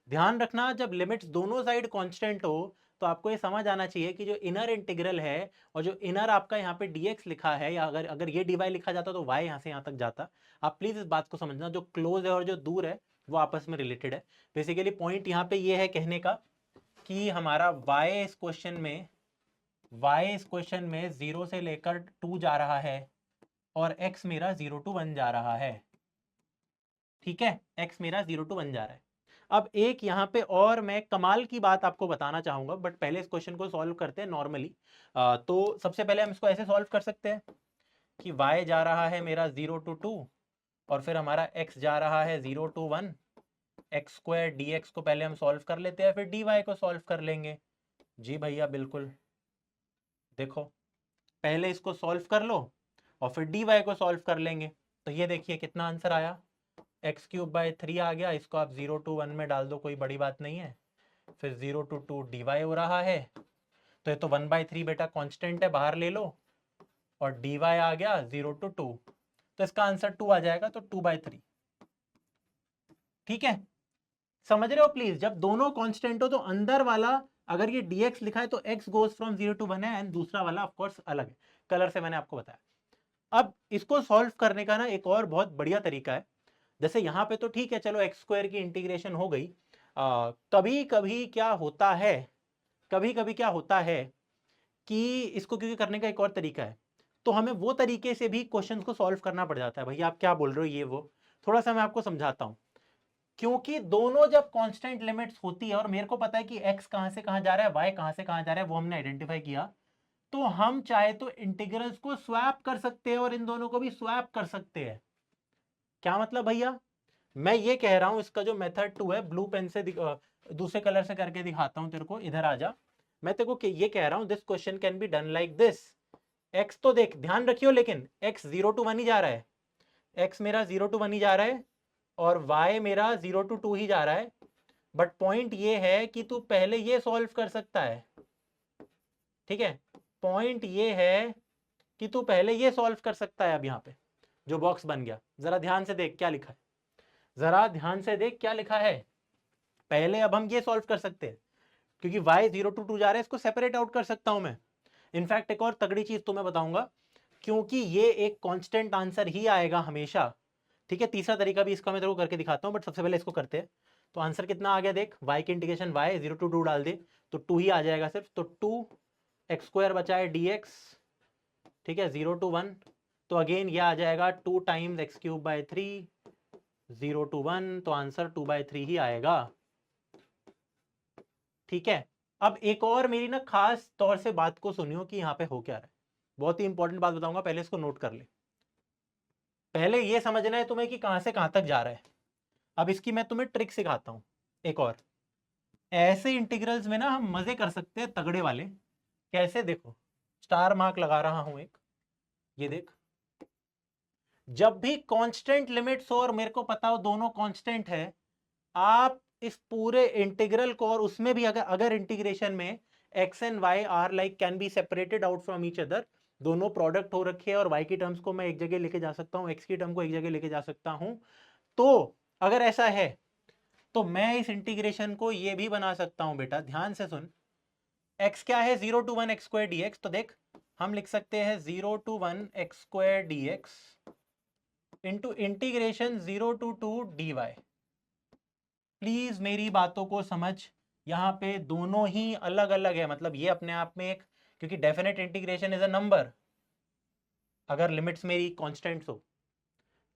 [SPEAKER 1] ध्यान रखना, जब लिमिट्स दोनों साइड कांस्टेंट हो तो आपको ये समझ आना चाहिए कि जो इनर इंटीग्रल है और जो इनर आपका यहाँ पे dx लिखा है, या अगर अगर ये dy लिखा जाता तो y यहाँ से यहाँ तक जाता। आप प्लीज इस बात को समझना, जो क्लोज है और जो दूर है वो आपस में रिलेटेड है। बेसिकली पॉइंट यहाँ पे ये है कहने का कि हमारा y इस क्वेश्चन में 0 से लेकर 2 जा रहा है, और x मेरा 0 टू 1 जा रहा है। ठीक है, x मेरा 0 टू 1 जा रहा है। अब एक यहाँ पे और मैं कमाल की बात आपको बताना चाहूंगा, बट पहले इस क्वेश्चन को सॉल्व करते हैं नॉर्मली। तो सबसे पहले हम इसको ऐसे सॉल्व कर सकते हैं कि y जा रहा है मेरा 0 टू 2, और फिर हमारा x जा रहा है 0 टू 1, एक्स स्क्वायर dx को पहले हम सॉल्व कर लेते हैं, फिर dy को सॉल्व कर लेंगे। जी भैया बिल्कुल, देखो पहले इसको सॉल्व कर लो और फिर dy को सॉल्व कर लेंगे। तो ये देखिए कितना आंसर आया, एक्स क्यूब बाय 3 आ गया। इसको आप 0 टू 1 में डाल दो, कोई बड़ी बात नहीं है। फिर 0 टू 2 dy हो रहा है, तो ये तो 1/3 बेटा कांस्टेंट है, बाहर ले लो, और dy आ गया 0 टू 2, तो इसका आंसर 2 आ जाएगा, तो 2/3। ठीक है, समझ रहे हो प्लीज, जब दोनों कांस्टेंट हो तो अंदर वाला अगर ये dx लिखा है तो x गोज फ्रॉम 0 टू 1 है, एंड दूसरा वाला ऑफ कोर्स अलग है, कलर से मैंने आपको बताया। अब इसको सॉल्व करने का ना एक और बहुत बढ़िया तरीका है, जैसे यहाँ पे तो ठीक है, चलो एक्स स्क्वायर की इंटीग्रेशन हो गई। कभी कभी क्या होता है, कभी कभी क्या होता है कि इसको क्योंकि करने का एक और तरीका है, तो हमें वो तरीके से भी क्वेश्चन को सॉल्व करना पड़ जाता है। भैया आप क्या बोल रहे हो, ये वो थोड़ा सा मैं आपको समझाता हूँ। क्योंकि दोनों जब कांस्टेंट लिमिट्स होती है और मेरे को पता है कि x कहां से कहां जा रहा है, y कहां से कहां जा रहा है, वो हमने आइडेंटिफाई किया, तो हम चाहे तो इंटीग्रल्स को स्वैप कर सकते हैं और इन दोनों को भी स्वैप कर सकते हैं। क्या मतलब भैया, मैं ये कह रहा हूं, इसका जो मेथड 2 है, ब्लू पेन से दूसरे कलर से करके दिखाता हूं तेरे को, इधर आ जा। मैं तेरे को ये कह रहा हूं, this question can be done like this. x तो देख, ध्यान रखियो, लेकिन x 0 to 1 ही जा रहा है, x मेरा 0 to 1 ही जा रहा है और y मेरा 0 to 2 ही जा रहा है। बट पॉइंट ये है कि तू पहले ये सॉल्व कर सकता है, ठीक है। पॉइंट ये है कि तू पहले ये सॉल्व कर सकता है। अब यहाँ पे जो बॉक्स बन गया, जरा ध्यान से देख क्या लिखा है, जरा ध्यान से देख क्या लिखा है। पहले अब हम ये सॉल्व कर सकते हैं, क्योंकि y 0 to 2 जा रहा है, इसको सेपरेट आउट कर सकता हूं मैं। इनफैक्ट एक और तगड़ी चीज तुम्हें बताऊंगा, क्योंकि ये एक कांस्टेंट आंसर ही आएगा हमेशा, ठीक है। तीसरा तरीका भी इसका मैं तेरे को करके दिखाता हूं, बट सबसे पहले इसको करते हैं। तो आंसर कितना आ गया देख, y की इंटीग्रेशन y 0 to 2 डाल दे तो 2 ही आ जाएगा सिर्फ, तो 2 एक्स स्क्वायर बचा है dx, ठीक है, 0 to 1। तो अगेन ये आ जाएगा 2 times x cube by 3, 0 to 1, तो आंसर 2/3 ही आएगा, ठीक है। अब एक और मेरी ना खास तौर से बात को सुनियो कि यहाँ पे हो क्या रहा है, बहुत ही इंपॉर्टेंट बात बताऊंगा, पहले इसको नोट कर ले। पहले ये समझना है तुम्हें कि कहां से कहां तक जा रहा है। अब इसकी मैं तुम्हें ट्रिक सिखाता हूं एक और। ऐसे इंटीग्रल्स में ना हम मजे कर सकते हैं तगड़े वाले। कैसे, देखो, स्टार मार्क लगा रहा हूं एक, ये देख। जब भी कांस्टेंट लिमिट्स हो और मेरे को पता हो दोनों कांस्टेंट है, आप इस पूरे इंटीग्रल को, और उसमें भी अगर इंटीग्रेशन में x and y are like can be separated out from each other, दोनों प्रोडक्ट हो रखे हैं और y की टर्म्स को मैं एक जगह लेके जा सकता हूं, x की टर्म को एक जगह लेके जा सकता हूं, तो अगर ऐसा है तो मैं इस इंटीग्रेशन को ये भी बना सकता हूं। बेटा ध्यान से सुन, x क्या है, 0 to 1 एक्स स्क्वायर dx, तो देख हम लिख सकते हैं 0 to 1 x square dx into integration 0 to 2 dy। Please मेरी बातों को समझ, यहाँ पे दोनों ही अलग अलग है, मतलब ये अपने आप में एक, क्योंकि definite integration is a number अगर लिमिट्स मेरी कांस्टेंट्स हो।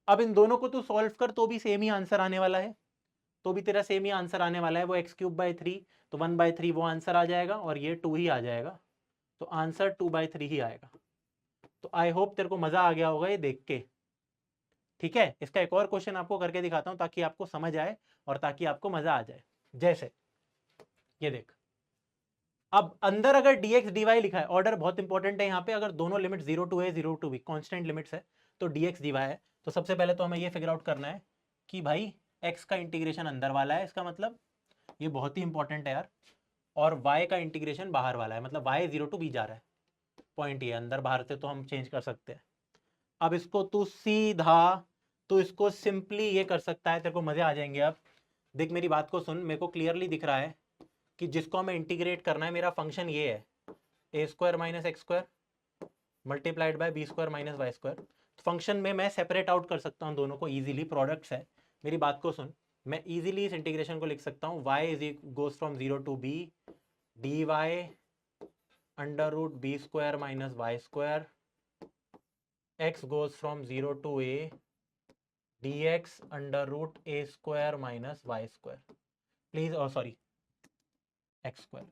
[SPEAKER 1] अब इन दोनों को तू सॉल्व कर तो भी सेम ही आंसर आने वाला है, तो भी तेरा सेम ही आंसर आने वाला है, वो एक्स क्यूब बाई 3, तो 1/3 वो आंसर आ जाएगा और ये 2 ही आ जाएगा, तो आंसर 2/3 ही आएगा। तो आई होप तेरे को मजा आ गया होगा ये देख के, ठीक है। इसका एक और क्वेश्चन आपको करके दिखाता हूं ताकि आपको समझ आए और ताकि आपको मजा आ जाए। जैसे ये देख, अब अंदर अगर dx dy लिखा है, ऑर्डर बहुत इंपॉर्टेंट है यहाँ पे, अगर दोनों limit 0 to a 0 to b constant limits है तो dx dy है, तो सबसे पहले तो हमें ये फिगर आउट करना है कि भाई x का इंटीग्रेशन अंदर वाला है, इसका मतलब ये बहुत ही इंपॉर्टेंट है यार, और y का इंटीग्रेशन बाहर वाला है, मतलब y 0 to b जा रहा है। पॉइंट ये अंदर बाहर से तो हम चेंज कर सकते हैं। अब इसको तू सीधा, तो इसको सिंपली ये कर सकता है, तेरे को मजे आ जाएंगे। अब देख मेरी बात को सुन, मेरे को क्लियरली दिख रहा है कि जिसको हमें इंटीग्रेट करना है, मेरा फंक्शन ये है A square minus X square multiplied by B square minus Y square. Function में मैं सेपरेट आउट कर सकता हूँ दोनों को इजीली, प्रोडक्ट्स है। मेरी बात को सुन, मैं इजीली इस इंटीग्रेशन को लिख सकता हूँ, y is goes from 0 to b dy under root b square minus Y square, x goes from 0 to a dx under root a square minus Y square, please, और सॉरी एक्स स्क्वायर।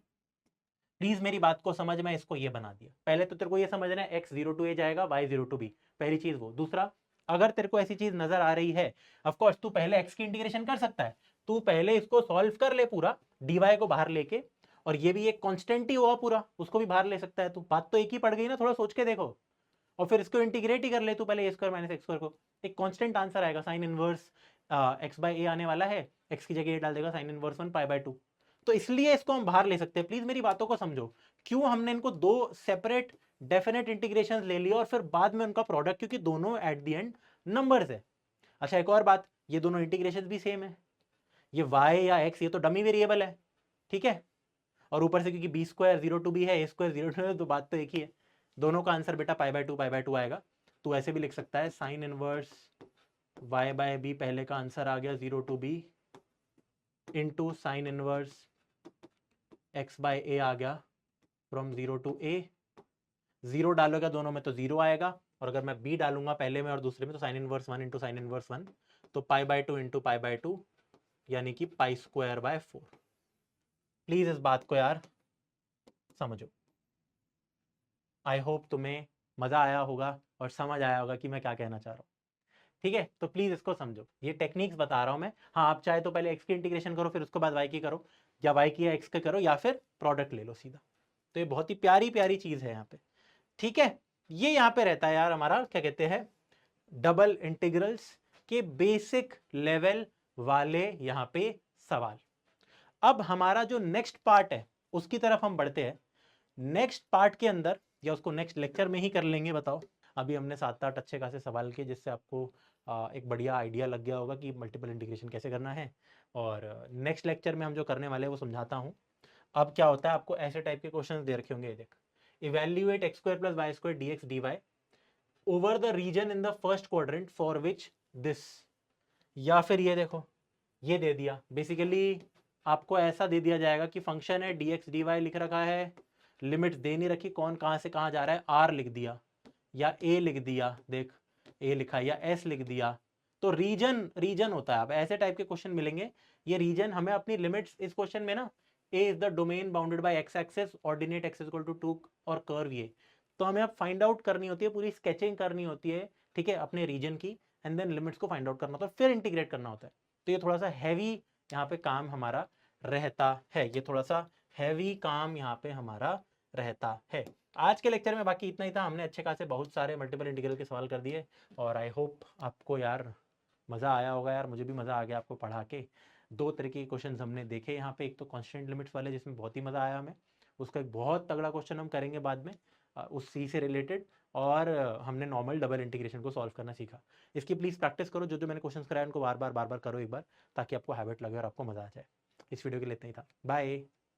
[SPEAKER 1] प्लीज मेरी बात को समझ, मैं इसको ये बना दिया। पहले तो तेरे को ये समझना है x 0 to a जाएगा, y 0 to b, पहली चीज वो। दूसरा, अगर तेरे को ऐसी चीज नजर आ रही है, ऑफ कोर्स तू पहले x की इंटीग्रेशन कर सकता है, तू पहले इसको सॉल्व कर ले पूरा dy को बाहर लेके, और ये भी एक कांस्टेंट ही हुआ पूरा, उसको भी बाहर ले सकता है तू। बात तो एक ही पड़ गई ना, थोड़ा सोच के देखो। और फिर इसको इंटीग्रेट ही कर ले तू पहले, ए स्क्वायर माइनस एक्स स्क्वायर को, एक कांस्टेंट आंसर आएगा, साइन इनवर्स एक्स बाई ए आने वाला है, एक्स की जगह ए डाल देगा, साइन इनवर्स 1 π/2। तो इसलिए इसको हम बाहर ले सकते हैं। प्लीज मेरी बातों को समझो, क्यों हमने इनको दो सेपरेट डेफिनेट इंटीग्रेशन ले लिया और फिर बाद में उनका प्रोडक्ट, क्योंकि दोनों एट द एंड नंबर्स है। अच्छा एक और बात, ये दोनों इंटीग्रेशन भी सेम है, ये y या x ये तो डमी वेरिएबल है, ठीक है। और ऊपर से क्योंकि बी स्क्वायर 0 to b है, ए स्क्वायर 0 to, तो बात तो एक ही है। दोनों का आंसर बेटा π/2 आएगा। तो ऐसे भी लिख सकता है sine inverse y by B, पहले का आंसर आ गया 0 to B, into sine inverse x by A आ गया फ्रॉम 0 टू ए। 0 डालोगा दोनों में तो 0 आएगा, और अगर मैं b डालूंगा पहले में और दूसरे में तो sine inverse 1 into sine inverse 1, तो pi by 2 into pi by 2, यानी कि पाई स्क्वायर बाय 4। प्लीज इस बात को यार समझो। आई होप तुम्हें मजा आया होगा और समझ आया होगा कि मैं क्या कहना चाह रहा हूँ। ठीक है, तो प्लीज इसको समझो, ये टेक्निक्स बता रहा हूं मैं। हाँ, आप चाहे तो पहले x की इंटीग्रेशन करो, फिर उसके बाद y की करो, या y की या x के करो, या फिर प्रोडक्ट ले लो सीधा। तो ये बहुत ही प्यारी प्यारी चीज है यहाँ पे। ठीक है, ये यहाँ पे रहता है यार हमारा क्या कहते हैं, डबल इंटीग्रल्स के बेसिक लेवल वाले यहाँ पे सवाल। अब हमारा जो नेक्स्ट पार्ट है उसकी तरफ हम बढ़ते हैं। नेक्स्ट पार्ट के अंदर, या उसको नेक्स्ट लेक्चर में ही कर लेंगे, बताओ। अभी हमने 7-8 अच्छे खासे सवाल किए, जिससे आपको एक बढ़िया आइडिया लग गया होगा कि मल्टीपल इंटीग्रेशन कैसे करना है। और नेक्स्ट लेक्चर में हम जो करने वाले हैं वो समझाता हूँ। अब क्या होता है, आपको ऐसे टाइप के क्वेश्चन दे रखे होंगे, देख, evaluate x square plus y square dx dy over the region in the first quadrant for which this, या फिर ये देखो, ये दे दिया बेसिकली आपको, ऐसा दे दिया जाएगा कि फंक्शन है dx dy लिख रखा है, लिमिट्स दे नहीं रखी, कौन कहां से कहां जा रहा है, r लिख दिया या a लिख दिया, देख a लिखा, या s लिख दिया, तो रीजन रीजन होता है। अब ऐसे टाइप के क्वेश्चन मिलेंगे, ये रीजन हमें अपनी लिमिट्स इस क्वेश्चन में ना, a is the domain bounded by x axis, ordinate x equal to 2 और कर्व ये, तो हमें अब फाइंड आउट करनी होती है, पूरी स्केचिंग करनी होती है, ठीक है, अपने रीजन की, एंड देन लिमिट्स को फाइंड आउट करना होता है, फिर इंटीग्रेट करना होता है। तो ये थोड़ा सा हैवी यहाँ पे काम हमारा रहता है, ये थोड़ा सा हैवी काम यहाँ पे हमारा रहता है। आज के लेक्चर में बाकी इतना ही था, हमने अच्छे खासे बहुत सारे मल्टीपल इंटीग्रल के सवाल कर दिए, और आई होप आपको यार मज़ा आया होगा। यार मुझे भी मज़ा आ गया आपको पढ़ा के। 2 तरीके के क्वेश्चन हमने देखे यहाँ पे, एक तो कॉन्स्टेंट लिमिट्स वाले जिसमें बहुत ही मज़ा आया हमें, उसका एक बहुत तगड़ा क्वेश्चन हम करेंगे बाद में उस सी से रिलेटेड, और हमने नॉर्मल डबल इंटीग्रेशन को सॉल्व करना सीखा। इसकी प्लीज़ प्रैक्टिस करो, जो मैंने क्वेश्चन कराया उनको बार बार करो एक बार, ताकि आपको हैबिट लगे और आपको मज़ा आ जाए। इस वीडियो के लिए इतना ही था, बाय।